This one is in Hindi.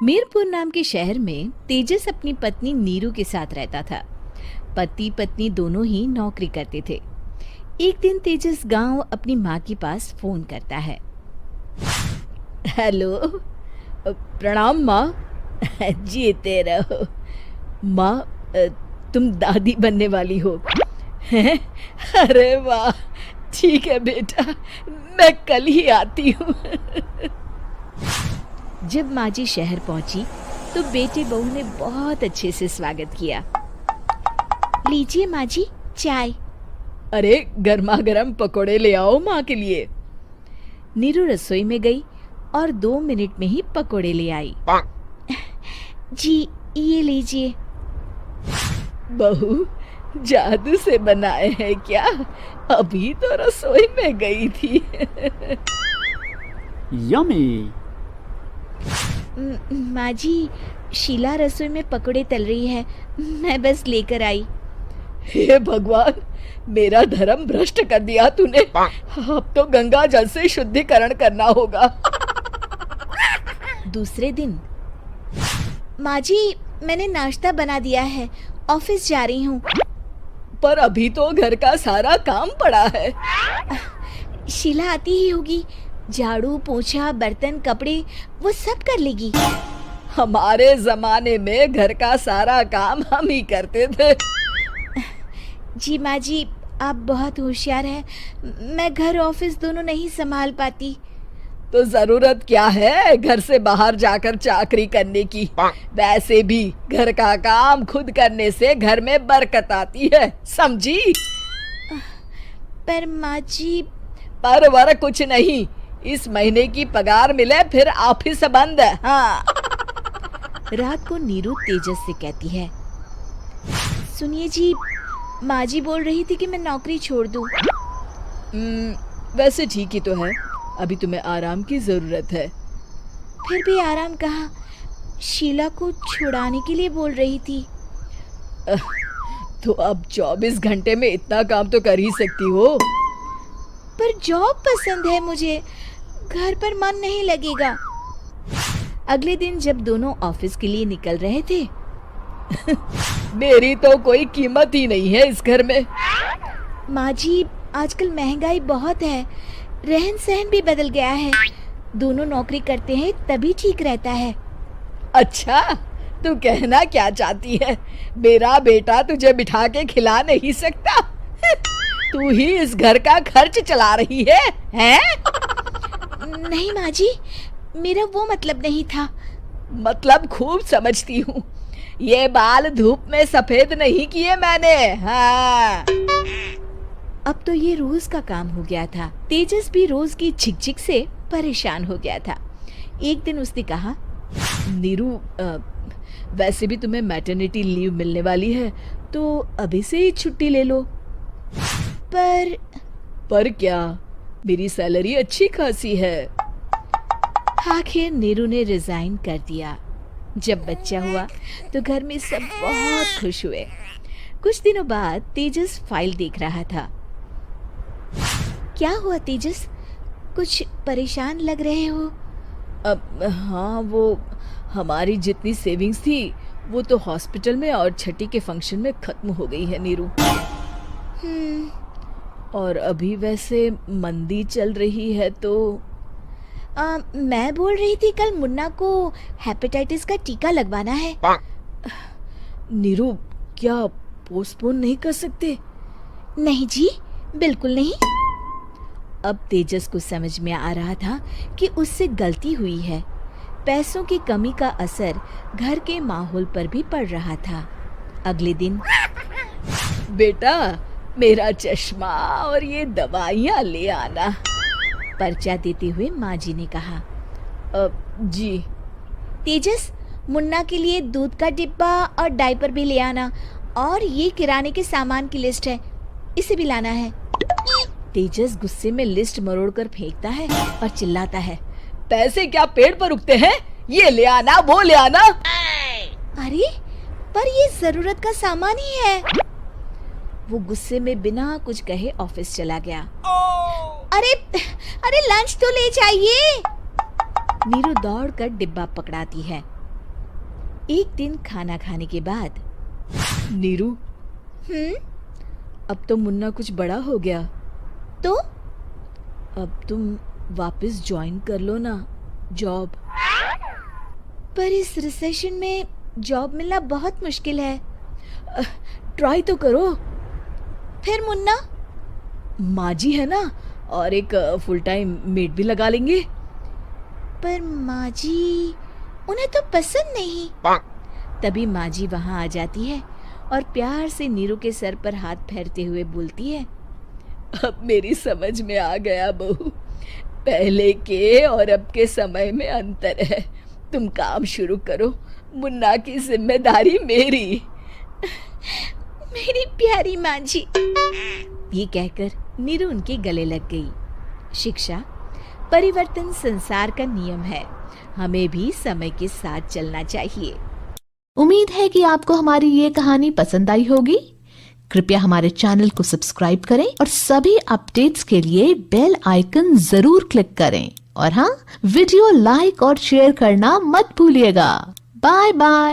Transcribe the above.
मीरपुर नाम के शहर में तेजस अपनी पत्नी नीरू के साथ रहता था। पति पत्नी दोनों ही नौकरी करते थे। एक दिन तेजस गांव अपनी माँ के पास फोन करता है। हेलो, प्रणाम माँ। जीते रहो माँ, तुम दादी बनने वाली हो हैं? अरे वाह, ठीक है बेटा, मैं कल ही आती हूँ। जब माँ जी शहर पहुंची तो बेटे बहू ने बहुत अच्छे से स्वागत किया। लीजिए माँ जी, चाय। अरे गर्मा गर्म पकोड़े ले आओ माँ के लिए। नीरू रसोई में गई और 2 मिनट में ही पकोड़े ले आई। जी ये लीजिए। बहू जादू से बनाए हैं क्या? अभी तो रसोई में गई थी। यम्मी। माँ जी, शीला रसोई में पकोड़े तल रही है, मैं बस लेकर आई। हे भगवान, मेरा धर्म भ्रष्ट कर दिया तूने। अब तो गंगा जल से शुद्धिकरण करना होगा। दूसरे दिन, माँ जी मैंने नाश्ता बना दिया है, ऑफिस जा रही हूँ। पर अभी तो घर का सारा काम पड़ा है। शीला आती ही होगी, झाड़ू पोछा बर्तन कपड़े वो सब कर लेगी। हमारे जमाने में घर का सारा काम हम ही करते थे। जी माँ जी, आप बहुत होशियार हैं, मैं घर ऑफिस दोनों नहीं संभाल पाती। तो जरूरत क्या है घर से बाहर जाकर चाकरी करने की? वैसे भी घर का काम खुद करने से घर में बरकत आती है, समझी? पर माँ जी। पर वर कुछ नहीं, इस महीने की पगार मिले फिर ऑफिस बंद है। हाँ। रात को नीरू तेजस से कहती है, सुनिए जी, माँ जी बोल रही थी कि मैं नौकरी छोड़ दूं। वैसे ठीक ही तो है, अभी तुम्हें आराम की जरूरत है। फिर भी आराम कहाँ, शीला को छुड़ाने के लिए बोल रही थी। तो अब 24 घंटे में इतना काम तो कर ही सकती हो। पर जॉब पसंद है मुझे, घर पर मन नहीं लगेगा। अगले दिन जब दोनों ऑफिस के लिए निकल रहे थे, मेरी तो कोई कीमत ही नहीं है इस घर में। माँ जी, आजकल महंगाई बहुत है, रहन सहन भी बदल गया है, दोनों नौकरी करते हैं तभी ठीक रहता है। अच्छा, तू कहना क्या चाहती है? मेरा बेटा तुझे बिठा के खिला नहीं सकता? तू ही इस घर का खर्च चला रही है, हैं? नहीं माँ जी, मेरा वो मतलब नहीं था। मतलब खूब समझती हूँ, ये बाल धूप में सफेद नहीं किए मैंने। हाँ। अब तो ये रोज का काम हो गया था। तेजस भी रोज की झिकझिक से परेशान हो गया था। एक दिन उसने कहा, नीरू, वैसे भी तुम्हें मैटरनिटी लीव मिलने वाली है, तो अभी से ही छुट्टी ले लो। पर क्या, मेरी सैलरी अच्छी खासी है। आखिर नीरू ने रिजाइन कर दिया। जब बच्चा हुआ तो घर में सब बहुत खुश हुए। कुछ दिनों बाद तेजस फाइल देख रहा था। क्या हुआ तेजस, कुछ परेशान लग रहे हो? हाँ, वो हमारी जितनी सेविंग्स थी वो तो हॉस्पिटल में और छठी के फंक्शन में खत्म हो गई है नीरू। और अभी वैसे मंदी चल रही है तो मैं बोल रही थी कल मुन्ना को हेपेटाइटिस का टीका लगवाना है। नीरू, क्या पोस्टपोन नहीं कर सकते? नहीं जी, बिल्कुल नहीं। अब तेजस को समझ में आ रहा था कि उससे गलती हुई है। पैसों की कमी का असर घर के माहौल पर भी पड़ रहा था। अगले दिन, बेटा मेरा चश्मा और ये दवाइयाँ ले आना, पर्चा देते हुए माँ जी ने कहा। जी। तेजस, मुन्ना के लिए दूध का डिब्बा और डायपर भी ले आना, और ये किराने के सामान की लिस्ट है, इसे भी लाना है। तेजस गुस्से में लिस्ट मरोड़कर फेंकता है और चिल्लाता है, पैसे क्या पेड़ पर उगते हैं? ये ले आना, वो ले आना। अरे पर ये जरूरत का सामान ही है। वो गुस्से में बिना कुछ कहे ऑफिस चला गया। अरे अरे लंच तो ले जाइए। नीरू दौड़कर डिब्बा पकड़ाती है। एक दिन खाना खाने के बाद, नीरू, अब तो मुन्ना कुछ बड़ा हो गया, तो अब तुम वापस ज्वाइन कर लो ना जॉब। पर इस रिसेशन में जॉब मिलना बहुत मुश्किल है। ट्राई तो करो। फिर मुन्ना, माँ जी है ना, और एक फुल टाइम मेड भी लगा लेंगे। पर माँ जी, उन्हें तो पसंद नहीं। तभी माँ जी वहाँ आ जाती है और प्यार से नीरू के सर पर हाथ फेरते हुए बोलती है, अब मेरी समझ में आ गया बहू, पहले के और अब के समय में अंतर है। तुम काम शुरू करो, मुन्ना की जिम्मेदारी मेरी। मेरी प्यारी माँ जी, ये कहकर नीरू उनके गले लग गई। शिक्षा, परिवर्तन संसार का नियम है, हमें भी समय के साथ चलना चाहिए। उम्मीद है कि आपको हमारी ये कहानी पसंद आई होगी। कृपया हमारे चैनल को सब्सक्राइब करें और सभी अपडेट्स के लिए बेल आइकन जरूर क्लिक करें। और हाँ, वीडियो लाइक और शेयर करना मत भूलिएगा। Bye bye.